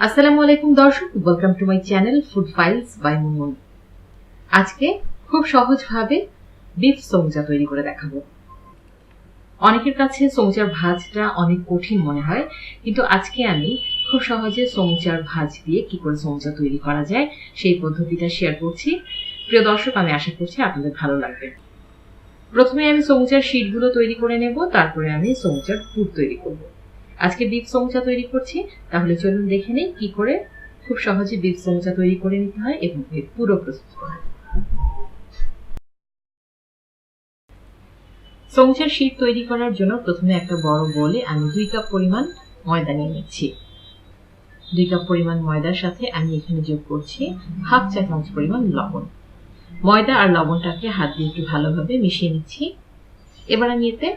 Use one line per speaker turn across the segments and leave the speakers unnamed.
আসসালামু আলাইকুম দর্শক, welcome to my channel Food Files by Munmun. আজকে খুব সহজভাবে বিফ সমুচা তৈরি করে দেখাবো। অনেকের কাছে সমুচার ভাজটা অনেক কঠিন মনে হয়, কিন্তু আজকে আমি খুব সহজে সমুচার ভাজ দিয়ে কি করে সমুচা তৈরি করা যায় সেই পদ্ধতিটা শেয়ার করছি। প্রিয় দর্শক, আমি আশা করছি আপনাদের ভালো লাগবে। প্রথমে আমি সমুচার শীটগুলো তৈরি করে নেব, তারপরে আমি সমুচার পুর তৈরি করব। আজকে বিফ সমুচা তৈরি করছি, তাহলে চলুন দেখে নিই কি করে খুব সহজে বিফ সমুচা তৈরি করে নিতে হয় এবং এর পুরো প্রস্তুত করা হয়। সমুচার শীট তৈরি করার জন্য প্রথমে একটা বড় বোলে আমি 2 কাপ পরিমাণ ময়দা নিয়ে নিচ্ছি। 2 কাপ পরিমাণ ময়দার সাথে আমি এখানে যোগ করছি 1/2 চা চামচ পরিমাণ লবণ। ময়দা আর লবণটাকে হাত দিয়ে একটু ভালোভাবে মিশিয়ে নিচ্ছি। এবার আমি এতে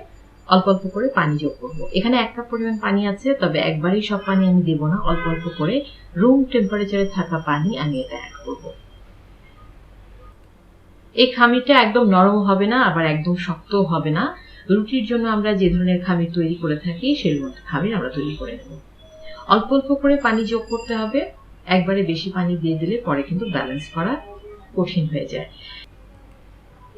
অল্প অল্প করে পানি যোগ করব। এখানে 1 কাপ পরিমাণ পানি আছে, তবে একবারই সব পানি আমি দেব না, অল্প অল্প করে রুম টেম্পারেচারে থাকা পানি আমি এতে অ্যাড করব। এই খামিরটা একদম নরম হবে না, আবার একদম শক্তও হবে না। রুটির জন্য আমরা যে ধরনের খামির তৈরি করে থাকি সেরকম খামির আমরা তৈরি করে নেব। অল্প অল্প করে পানি যোগ করতে হবে, একবারে বেশি পানি দিয়ে দিলে পরে কিন্তু ব্যালেন্স করা কঠিন হয়ে যায়।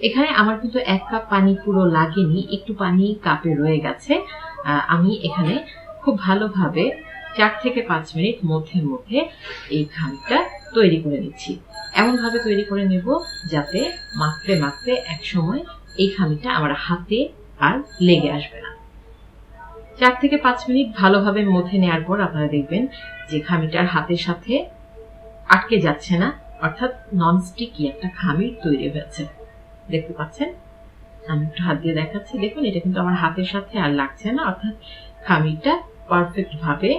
এখানে আমার কিন্তু 1 কাপ পানি পুরো লাগেনি, একটু পানি কাপে রয়ে গেছে। আমি এখানে খুব ভালোভাবে 4 থেকে 5 মিনিট মধ্যে মধ্যে এই খামিরটা তৈরি করে নিচ্ছি। এমন ভাবে তৈরি করে নেব যাতে মাখতে মাখতে এক সময় এই খামিরটা আমার হাতে আর লেগে আসবে না। 4 থেকে 5 মিনিট ভালোভাবে মধ্যে নেওয়ার পর আপনারা দেখবেন যে খামিরটার হাতের সাথে আটকে যাচ্ছে না, অর্থাৎ ননস্টিকি একটা খামির তৈরি হয়েছে। দেখতে পাচ্ছেন, আমি একটু হাত দিয়ে দেখাচ্ছি, দেখুন এটা কিন্তু আমার হাতের সাথে আর লাগছে না, অর্থাৎ খামিরটা পারফেক্ট ভাবে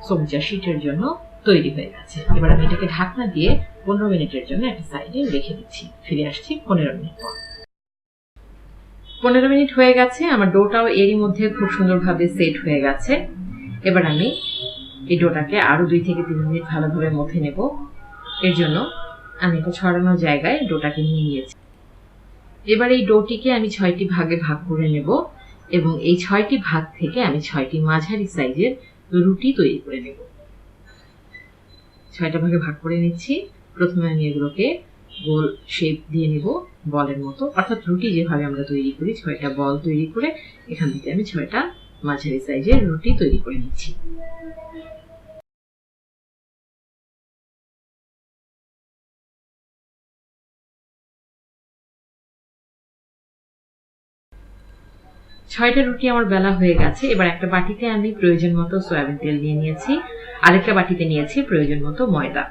সমুচা শীটের জন্য তৈরি হয়ে গেছে। এবার আমি এটাকে ঢাকনা দিয়ে 15 মিনিটের জন্য একটা সাইডে রেখে দিচ্ছি। ফিরে আসছি 15 মিনিট পর। 15 মিনিট হয়ে গেছে, আমার ডোটাও এরই মধ্যে খুব সুন্দরভাবে সেট হয়ে গেছে। এবার আমি এই ডোটাকে আরো 2 থেকে 3 মিনিট ভালোভাবে মথে নেব। এর জন্য আমি একটা ছড়ানো জায়গায় ডোটাকে নিয়ে নিয়েছি। এবার এই ডোটিকে আমি 6টি ভাগে ভাগ করে নেব এবং এই 6টি ভাগ থেকে আমি 6টি মাঝারি সাইজের রুটি তৈরি করে নেব। 6টা ভাগে ভাগ করে নিচ্ছি। প্রথমে আমি এগুলোকে গোল শেপ দিয়ে নেব, বলের মতো, অর্থাৎ রুটি যেভাবে আমরা তৈরি করি 6টা বল তৈরি করে এখান থেকে আমি 6টা মাঝারি সাইজের রুটি তৈরি করে নিচ্ছি। ছয়টা রুটি আমার বেলা হয়ে গেছে। এবার একটা বাটিতে আমি প্রয়োজন মতো সয়াবিন তেল নিয়ে নিয়েছি, আরেকটা বাটিতে নিয়েছি প্রয়োজন মতো ময়দা।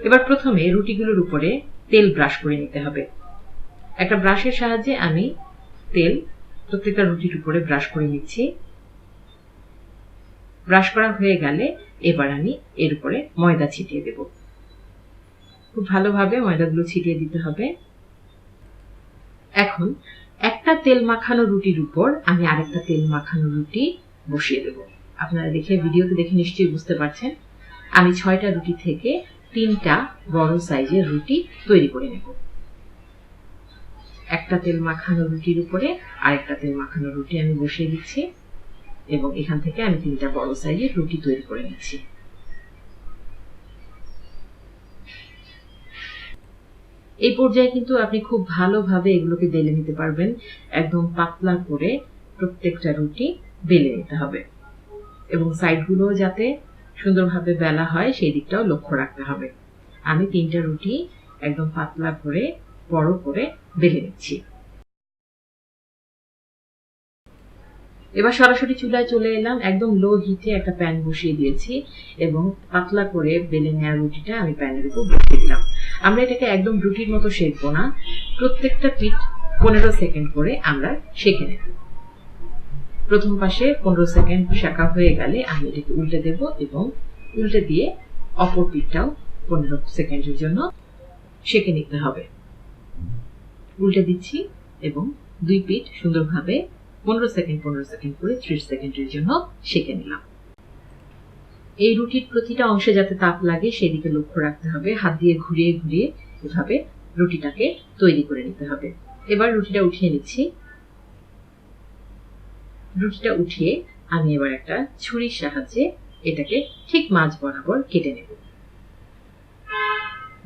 এবার প্রথমে রুটিগুলোর উপরে তেল ব্রাশ করে নিতে হবে। একটা ব্রাশের সাহায্যে আমি তেল প্রত্যেকটা রুটির উপরে ব্রাশ করে নিচ্ছি। ব্রাশ করা হয়ে গেলে এবার আমি এর উপরে ময়দা ছিটিয়ে দেব। খুব ভালোভাবে ময়দাগুলো ছিটিয়ে দিতে হবে। এখন একটা তেল মাখানো রুটির উপর আমি আরেকটা তেল মাখানো রুটি বসিয়ে দেব। আপনারা ভিডিওতে দেখে নিশ্চয়ই বুঝতে পারছেন। আমি 6টা রুটি থেকে 3টা বড় সাইজের রুটি তৈরি করে নেব। একটা তেল মাখানো রুটির উপরে আরেকটা তেল মাখানো রুটি আমি বসিয়ে দিচ্ছি এবং এখান থেকে আমি 3টা বড় সাইজের রুটি তৈরি করে নিচ্ছি। এই পর্যায়ে কিন্তু আপনি খুব ভালোভাবে এগুলোকে বেলে নিতে পারবেন। একদম পাতলা করে প্রত্যেকটা রুটি বেলে নিতে হবে এবং সাইডগুলো যাতে সুন্দরভাবে বেলা হয় সেই দিকটাও লক্ষ্য রাখতে হবে। আমি 3টা রুটি একদম পাতলা করে বড় করে বেলে নিচ্ছি। এবার সরাসরি চুলায় চলে এলাম, একদম লো হিটে একটা প্যান বসিয়ে দিয়েছি এবং পাতলা করে বেলে নেওয়া রুটিটা আমি প্যানের উপর বসিয়ে দিলাম। আমরা এটাকে একদম রুটির মতো সেঁকবো না, প্রত্যেকটা পিঠ 15 সেকেন্ড করে আমরা সেঁকে নেব। প্রথম পাশে 15 সেকেন্ড সেঁকা হয়ে গেলে আমি এটাকে উল্টে দেব এবং উল্টে দিয়ে অপর পিঠটাও 15 সেকেন্ডের জন্য সেঁকে নিতে হবে। উল্টে দিচ্ছি এবং 2 পিঠ সুন্দরভাবে 15 সেকেন্ড করে 30 সেকেন্ডের জন্য সেঁকে নিলাম। এই রুটির প্রতিটা অংশে যাতে তাপ লাগে সেদিকে লক্ষ্য রাখতে হবে। হাত দিয়ে ঘুরিয়ে ঘুরিয়ে এভাবে রুটিটাকে তৈরি করে নিতে হবে। এবার রুটিটা উঠিয়ে নিচ্ছি। রুটিটা উঠিয়ে আমি এবার একটা ছুরির সাহায্যে এটাকে ঠিক মাঝ বরাবর কেটে নেব।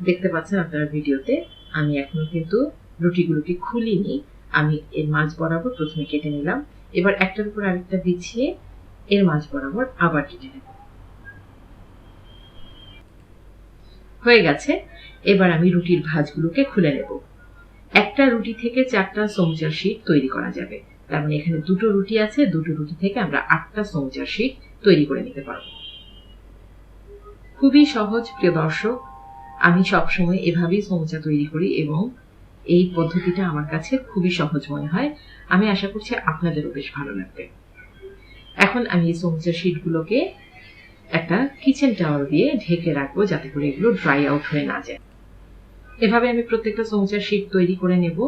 দেখতে পাচ্ছেন আপনারা ভিডিওতে আমি এখনো কিন্তু রুটিগুলোকে খুলিনি। আমি এর মাঝ বরাবর প্রথমে কেটে নিলাম। এবার একটার উপর আরেকটা বিছিয়ে এর মাঝ বরাবর আবার কেটে নেব। হয়ে গেছে। এবার আমি রুটির ভাঁজগুলোকে খুলে নেব। একটা রুটি থেকে 4টা সমুচার শীট তৈরি করা যাবে। তার মানে এখানে 2টো রুটি আছে, 2টো রুটি থেকে আমরা 8টা সমুচার শীট তৈরি করে নিতে পারব। খুবই সহজ প্রিয় দর্শক, আমি সবসময় এভাবেই সমুচা তৈরি করি এবং এই পদ্ধতিটা আমার কাছে খুবই সহজ মনে হয়। আমি আশা করছি আপনাদেরও বেশ ভালো লাগবে। এখন আমি এই সমুচার শীটগুলোকে একটা কিচেন টাওয়াল দিয়ে ঢেকে রাখবো যাতে করে এগুলো ড্রাই আউট হয়ে না যায়। এভাবে আমি প্রত্যেকটা সমুচার শীট তৈরি করে নেব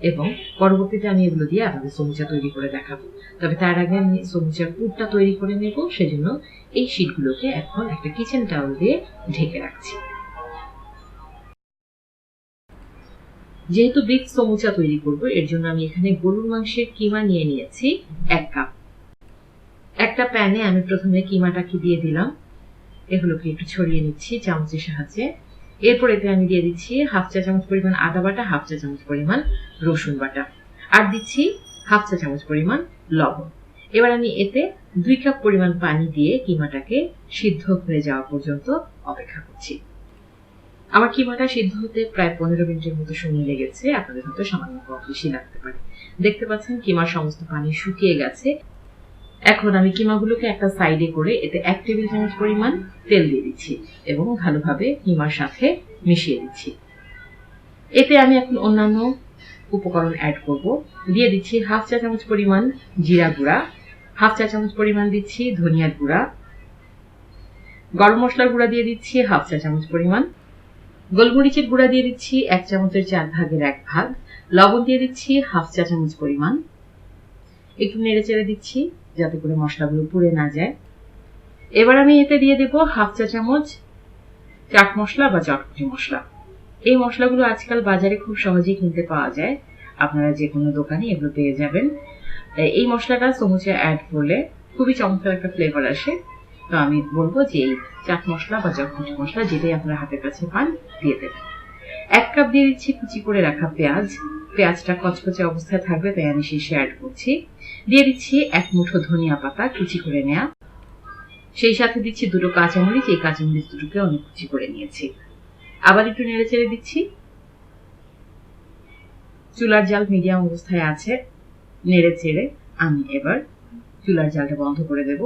এবং পরবর্তীতে আমি এগুলো দিয়ে আপনাদের সমুচা তৈরি করে দেখাবো। তবে তার আগে আমি সমুচার পুরটা তৈরি করে নেব, সেজন্য এই শীটগুলোকে এখন একটা কিচেন টাওয়াল দিয়ে ঢেকে রাখছি। যেহেতু বিগ সমুচা তৈরি করব, এর জন্য আমি এখানে গরুর মাংসের কিমা নিয়ে নিয়েছি 1 কাপ। একটা প্যানে আমি প্রথমে কিমাটাকে দিয়ে দিলাম। এগুলোকে একটু ছড়িয়ে নিচ্ছি চামচের সাহায্যে। এরপর এতে আমি দিয়ে দিচ্ছি 1/2 চা চামচ পরিমাণ আদা বাটা, 1/2 চা চামচ পরিমাণ রসুন বাটা, আর দিচ্ছি 1/2 চা চামচ পরিমাণ লবণ। এবার আমি এতে 2 কাপ পরিমাণ পানি দিয়ে কিমাটাকে সিদ্ধ হয়ে যাওয়া পর্যন্ত অপেক্ষা করছি। আমার কিমাটা সিদ্ধ হতে প্রায় 15 মিনিটের মতো সময় লেগেছে। আপনাদের হয়তো সামান্য কম বেশি লাগতে পারে। দেখতে পাচ্ছেন কিমার সমস্ত পানি শুকিয়ে গেছে। এখন আমি কিমাগুলোকে একটা সাইডে করে এতে 1 টেবিল চামচ পরিমাণ তেল দিয়ে দিচ্ছি এবং ভালোভাবে কিমার সাথে মিশিয়ে দিচ্ছি। এতে আমি এখন অন্যান্য উপকরণ অ্যাড করব। দিয়ে দিচ্ছি 1/2 চা চামচ পরিমাণ জিরা গুঁড়া, 1/2 চা চামচ পরিমাণ দিচ্ছি ধনিয়ার গুঁড়া, গরম মশলার গুঁড়া দিয়ে দিচ্ছি 1/2 চা চামচ পরিমাণ, গোলমরিচের গুঁড়া দিয়ে দিচ্ছি 1 চামচের 4 ভাগের 1 ভাগ, লবণ দিয়ে দিচ্ছি 1/2 চা চামচ পরিমাণ। একটু নেড়ে চেড়ে দিচ্ছি যাতে করে মশলাগুলো পুড়ে না যায়। এবার আমি এতে দিয়ে দেব 1/2 চা চামচ চাট মশলা বা চটপটি মশলা। এই মশলাগুলো আজকাল বাজারে খুব সহজেই কিনতে পাওয়া যায়, আপনারা যে কোনো দোকানে এগুলো পেয়ে যাবেন। এই মশলাটা সমুচে অ্যাড করলে খুবই চমৎকার একটা ফ্লেভার আসে। তো আমি বলবো যে এই চাট মশলা বা চটপটি মশলা যেটাই আপনারা হাতের কাছে পান দিয়ে দেবেন। 1 কাপ দিয়ে দিচ্ছি কুচি করে রাখা পেঁয়াজ। পেঁয়াজটা কচকচে অবস্থায় থাকবে তাই আমি শেষে অ্যাড করছি। দিয়ে দিচ্ছি 1 মুঠো ধনিয়া পাতা কুচি করে নেওয়া, সেই সাথে দিচ্ছি 2টো কাঁচামরিচ। এই কাঁচামরিচ দুটোকে আমি কুচি করে নিয়েছি। আবার একটু নেড়ে চেড়ে দিচ্ছি। চুলার জাল মিডিয়াম অবস্থায় আছে। নেড়ে চেড়ে আমি এবার চুলার জালটা বন্ধ করে দেব।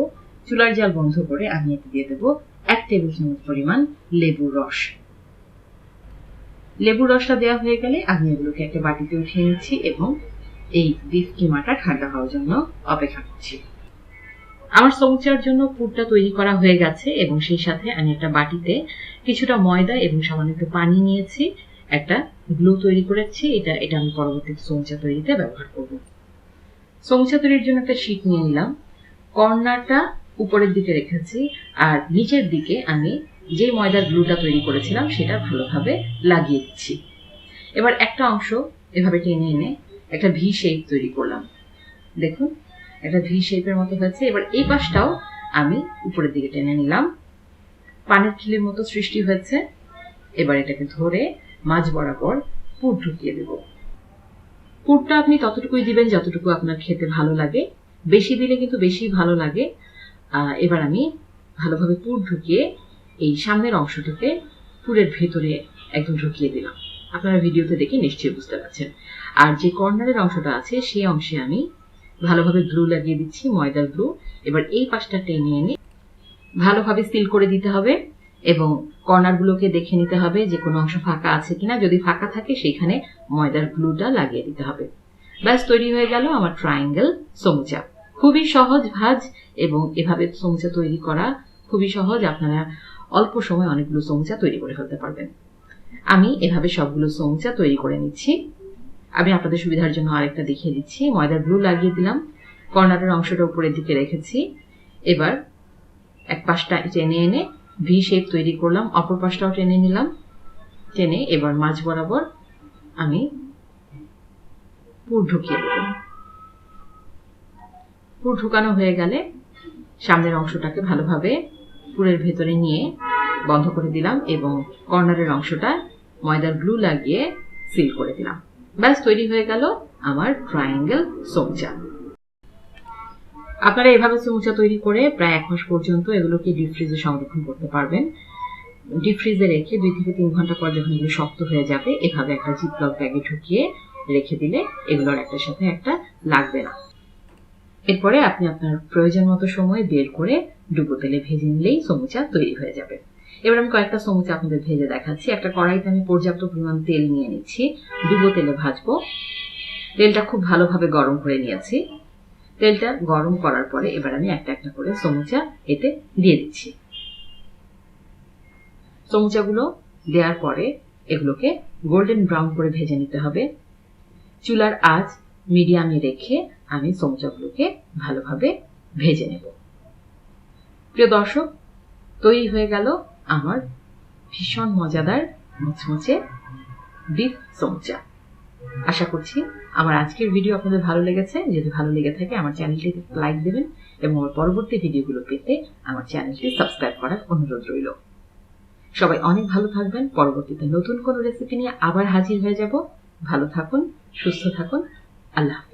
চুলার জাল বন্ধ করে আমি এতে দিয়ে দেব 1 টেবিল চামচ পরিমাণ লেবুর রস। লেবুর রসটা দেওয়া হয়ে গেলে আমি এগুলোকে একটা বাটিতে উঠিয়ে নিচ্ছি এবং এই বিফ কিমাটা ঠান্ডা হওয়ার জন্য অপেক্ষা করছি। আমার সমুচার জন্য পুরটা তৈরি করা হয়ে গেছে এবং সেই সাথে আমি একটা বাটিতে কিছুটা ময়দা এবং সামান্য একটু পানি নিয়েছি, একটা গ্লু তৈরি করেছি। এটা আমি পরবর্তীতে সমুচা তৈরিতে ব্যবহার করব। সমুচা তৈরির জন্য একটা শীট নিয়ে নিলাম। কর্নারটা উপরের দিকে রেখেছি আর নিচের দিকে আমি যে ময়দার গ্লুটা তৈরি করেছিলাম সেটা ভালোভাবে লাগিয়ে দিচ্ছি। এবার একটা অংশ এভাবে টেনে এনে একটা ভি শেপ তৈরি করলাম। দেখুন একটা ভি শেপের মতো হয়েছে। এবার এই পাশটাও আমি উপরের দিকে টেনে নিলাম। পানির খিলের মতো সৃষ্টি হয়েছে। এবার এটাকে ধরে মাঝ বরাবর পুর ঢুকিয়ে দেব। পুরটা আপনি ততটুকুই দিবেন যতটুকু আপনার খেতে ভালো লাগে, বেশি দিলে কিন্তু বেশি ভালো লাগে। এবার আমি ভালোভাবে পুর ঢুকিয়ে এই সামনের অংশটাকে পুরের ভেতরে একদম ঢুকিয়ে দিলাম। আপনারা ভিডিওতে দেখে নিশ্চয়ই বুঝতে পারছেন। আর যে কর্নারের অংশটা আছে সেই অংশে আমি ভালোভাবে গ্লু লাগিয়ে দিচ্ছি, ময়দার গ্লু। এবার এই পাশটা টেনে এনে ভালোভাবে সিল করে দিতে হবে এবং কর্নারগুলোকে দেখে নিতে হবে যে কোনো অংশ ফাঁকা আছে কিনা। যদি ফাঁকা থাকে সেখানে ময়দার গ্লুটা লাগিয়ে দিতে হবে। ব্যাস তৈরি হয়ে গেল আমার ট্রায়াঙ্গেল সমুচা। খুবই সহজ ভাজ এবং এভাবে সমুচা তৈরি করা খুবই সহজ। আপনারা অল্প সময় অনেকগুলো সমুচা তৈরি করে ফেলতে পারবেন। আমি এভাবে সবগুলো সমুচা তৈরি করে নিচ্ছি। আমি আপনাদের সুবিধার জন্য আরেকটা দেখিয়ে দিচ্ছি। ময়দার গ্লু লাগিয়ে দিলাম, কর্নারের অংশটা উপরের দিকে রেখেছি। এবার এক পাশটা টেনে এনে ভি শেপ তৈরি করলাম, অপর পাশটাও টেনে নিলাম। টেনে এবার মাঝ বরাবর আমি পুর ঢুকিয়ে দেব। পুর ঢুকানো হয়ে গেলে সামনের অংশটাকে ভালোভাবে পুরের ভেতরে নিয়ে বন্ধ করে দিলাম এবং কর্নারের অংশটা ময়দার গ্লু লাগিয়ে সিল করে দিলাম। ব্যাস তৈরি হয়ে গেল আমার ট্রায়াঙ্গেল সমোচা। আপনারা এভাবে সমোচা তৈরি করে প্রায় 1 মাস পর্যন্ত এগুলোকে ডিপ ফ্রিজে সংরক্ষণ করতে পারবেন। ডিপ ফ্রিজে রেখে 2 থেকে 3 ঘন্টা পর যখন এগুলো শক্ত হয়ে যাবে, এভাবে একটা জিপলক ব্যাগে ঢুকিয়ে রেখে দিলে এগুলোর একটার সাথে একটা লাগবে না। এরপরে আপনি আপনার প্রয়োজন মতো সময় বের করে ডুবো তেলে ভেজে নিলেই সমোচা তৈরি হয়ে যাবে। এবার আমি কয়েকটা সমোচা আপনাদের ভেজে দেখাচ্ছি। একটা কড়াইতে আমি পর্যাপ্ত পরিমাণ তেল নিয়ে নিচ্ছি, ডুবো তেলে ভাজবো। তেলটা খুব ভালোভাবে গরম করে নিয়েছি। তেলটা গরম করার পরে এবার আমি একটা একটা করে সমোচা এতে দিয়ে দিচ্ছি। সমোচাগুলো দেওয়ার পরে এগুলোকে গোল্ডেন ব্রাউন করে ভেজে নিতে হবে। চুলার আঁচ মিডিয়ামে রেখে আমি সমোচাগুলোকে ভালোভাবে ভেজে নেব। প্রিয় দর্শক, তৈরি হয়ে গেল আমার ভীষণ মজাদার মুচমুচে বিফ সমোচা। আশা করছি আমার আজকের ভিডিও আপনাদের ভালো লেগেছে। যদি ভালো লেগে থাকে আমার চ্যানেলটিতে লাইক দেবেন এবং আমার পরবর্তী ভিডিওগুলো পেতে আমার চ্যানেলটি সাবস্ক্রাইব করার অনুরোধ রইল। সবাই অনেক ভালো থাকবেন। পরবর্তীতে নতুন কোনো রেসিপি নিয়ে আবার হাজির হয়ে যাব। ভালো থাকুন, সুস্থ থাকুন। আল্লাহ হাফেজ।